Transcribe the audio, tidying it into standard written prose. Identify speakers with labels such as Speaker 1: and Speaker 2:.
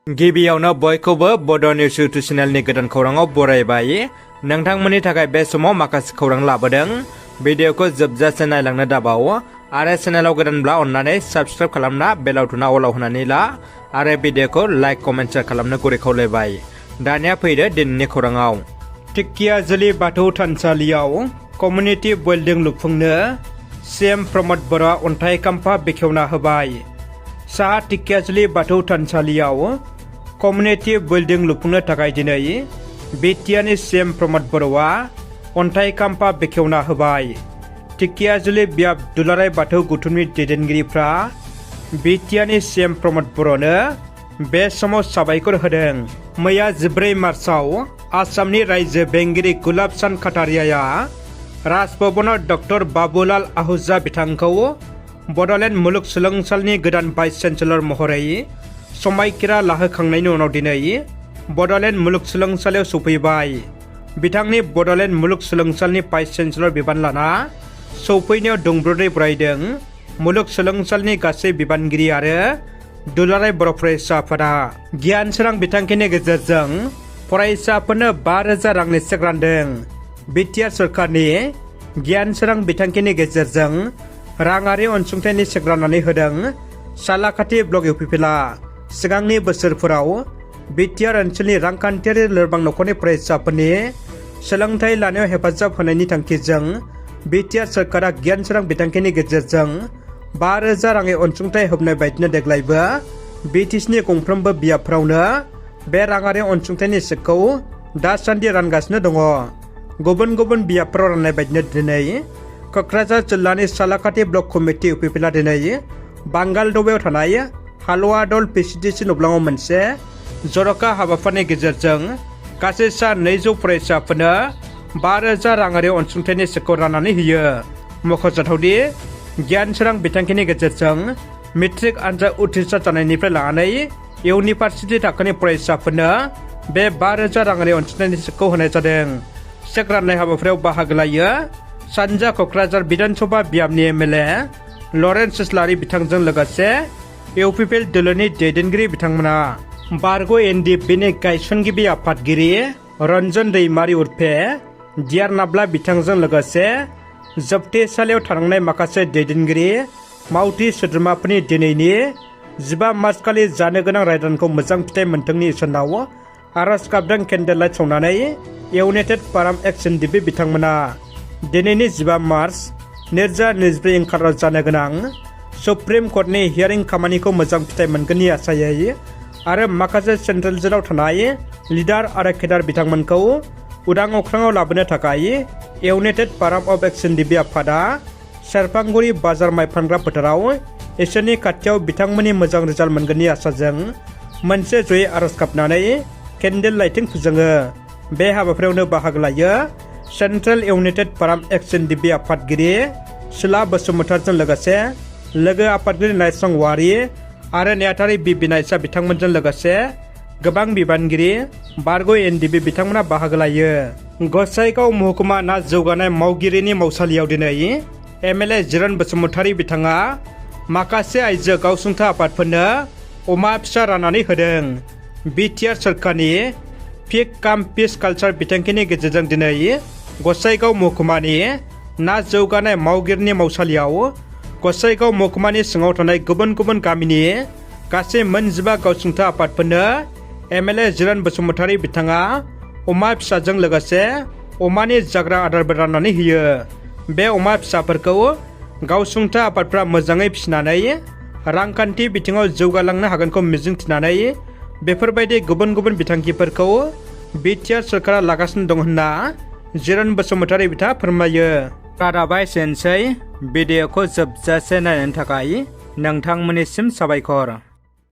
Speaker 1: गिबियावनो बयखौबो बड' निउस इउटुब चेनेलनि गोदान खौराङाव बरायबाय। नोंथांमोननि थाखाय बे समाव माखासे खौरां लाबोदों। भिडिअखौ जोबजासे नायलांनो दाबाव आरो चेनेलाव गोदानब्ला अन्नानै साबस्क्राइब खालामना बेल आइकनआ अलाव होनानै ला आरो भिडिअखौ लाइक कमेन्ट शेयार खालामनो गुरै खावलायबाय। दानिया फैदो दिनैनि खौराङाव। टिकियाजुलि बाथौ थानसालियाव कमिउनिटि बिल्डिं लुफुंनो सीएम प्रमद बर'आ अन्थाइ खाम्फा बेखेवना होबाय। साहा टिकियाजुलि बाथौ थानसालियाव कमिउनिटि बिल्डिं लुफुंनो थाखाय दिनै बिटिआरनि सीएम प्रमद बर'आ अन्थाइ खाम्फा बेखेवना होबाय। टिकियाजुलि बियाब दुलाराय बाथौ गौथुमनि दैदेनगिरिफ्रा बिटिआरनि सीएम प्रमद बर'नो बे समाव साबायखर होदों। मैया 14 मार्चआव आसामनि रायजो बेंगिरि गुलाब चांद काटारियाया राजभवनाव डक्टर बाबुलाल आहूजा बिथांखौ बड'लेण्ड मुलुगसोलोंसालिनि गोदान भाइस चेन्सेलर महरै समायखिरा लाहोखांनायनि उनाव दिनै बड'लेण्ड मुलुगसोलोंसालियाव सौफैबाय। बिथांनि बड'लेण्ड मुलुगसोलोंसालिनि भाइस चेन्सेलर बिबान लाना सौफैनायाव दुंब्रुदै बरायदों मुलुगसोलोंसालिनि गासै बिबानगिरि आरो दुलाराय बर' फरायसा आफादा। गियान सोरां बिथांखिनि गेजेरजों फरायसाफोरनो 5,000 रांनि चेक रानदों। बिटिआर सरकारनि गियान सोरां बिथांखिनि गेजेरजों राङारि अनसुंथाइनि चेक राननानै होदों सालाकाथि ब्लक इउपिपिएलआ। सिगांनि बोसोरफोराव बिटिआर ओनसोलनि रांखान्थियारि लोरबां नखरनि फरायसाफोरनि सोलोंथाइ लानायाव हेफाजाब होनायनि थांखिजों बिटिआर सरकारा गियान सोरां बिथांखिनि गेजेरजों 5,000 रांनि अनसुंथाइ होबनाय बायदिनो देग्लायबो बिटिसिनि गंफ्रोमबो बियाबफ्रावनो बे राङारि अनसुंथाइनि चेकखौ दासान्दि रानगासिनो दङ। गुबुन गुबुन बियाबफ्राव राननाय बायदिनो दिनै क'क्राझार जिल्लानि सालाकाथि ब्लक कमिटि इउपिपिएलआ दिनै बांगालदबायाव थानाय हालुवा दल पिसिडिसि नब्लाङाव मोनसे जर'खा हाबाफारिनि गेजेरजों गासै सा 200 फरायसाफोरनो 5,000 राङारि अनसुंथाइनि चेकखौ राननानै होयो। मख'जाथावदि गियान सोरां बिथांखिनि गेजेरजों मेट्रिक आनजाद उथ्रिसार जानायनिफ्राय लानानै इउनिभार्सिटि थाखोनि फरायसाफोरनो बे 5,000 राङारि अनसुंथाइनि चेकखौ होनाय जादों। चेक राननाय हाबाफारियाव बाहागो लायो सानजा क'क्राझार बिधानसभा बियाबनि एमएलए लरेन्स इस्लारि बिथांजों लोगोसे इउपिपिएल दोलोनि दैदेनगिरि बिथांमोना। बारग' एनडिएफबिनि गायसनगिरि आफादगिरि रन्जन दैमारि उर्फे डिआर नाब्ला बिथांजों लोगोसे जोबथेसालियाव थानांनाय माखासे दैदेनगिरि मावथि सोद्रोमाफोरनि दिनैनि 15 मार्च खालि जानो गोनां रायदानखौ मोजां फिथाइ मोनथोंनि इसोरनाव आरज गाबदों केन्डेल लाइट सावनानै इउनाइटेड फाराम एक्स एनडिएफबि बिथांमोना। दिनैनि 15 मार्च 2024 ओंखाराव जानो गोनां सुप्रिम कर्टनि हियारिं खामानिखौ मोजां फिथाइ मोनगोननि आसायै आरो माखासे सेन्ट्रेल जेलाव थानाय लिडार आरो केडार बिथांमोनखौ उदां अख्राङाव लाबोनो थाखाय united forum of ex NDFB आफादा सेरफांगुरि बाजार माइ फानग्रा फोथाराव इसोरनि खाथियाव बिथांमोननि मोजां रिजाल्ट मोनगोननि आसाजों मोनसे जयै आरज गाबनानै केन्डेल लाइटिं फोजोङो। बे हाबाफारियावनो बाहागो लायो सेन्ट्रेल इउनाइटेड फाराम एक्स एनडिएफबि आफादगिरि सिला बसुमतारीजों लोगोसे लोगो आफादगिरि नायस्रां औवारी आरो नेहाथारि बि नायसा बिथांमोनजों लोगोसे गोबां बिबानगिरि बारग' एनडिएफबि बिथांमोना बाहागो लायो। गसाइगाव महकुमा ना जौगानाय मावगिरिनि मावसालियाव दिनै एमएलए जिरन बसुमतारी बिथाङा माखासे आइजो गावसुंथा आफादफोरनो अमा फिसा राननानै होदों। बिटिआर सरकारनि पिक काम पिस कालचार बिथांखिनि गेजेरजों दिनै गसाइगाव महकुमानि ना जौगानाय मावगिरिनि मावसालियाव गसाइगाव महकुमानि सिङाव थानाय गुबुन गुबुन गामिनि गासै 15 गावसुंथा आफादफोरनो एमएलए जिरन बसुमतारी बिथाङा अमा फिसाजों लोगोसे अमानि जाग्रा आदारबो राननानै होयो। बे अमा फिसाफोरखौ गावसुंथा आफादफ्रा मोजाङै फिसिनानै रांखान्थि बिथिङाव जौगालांनो हागोनखौ मिजिंथिनानै बेफोरबायदि गुबुन गुबुन बिथांखिफोरखौ बिटिआर सरकारा लागासिनो दं होनना जिरन बसुमतारी बिथाङा फोरमायो। रादाबा एसेनोसै। भिडिअखौ जोबजासे नायनायनि थाखाय नोंथांमोननिसिम साबायखर।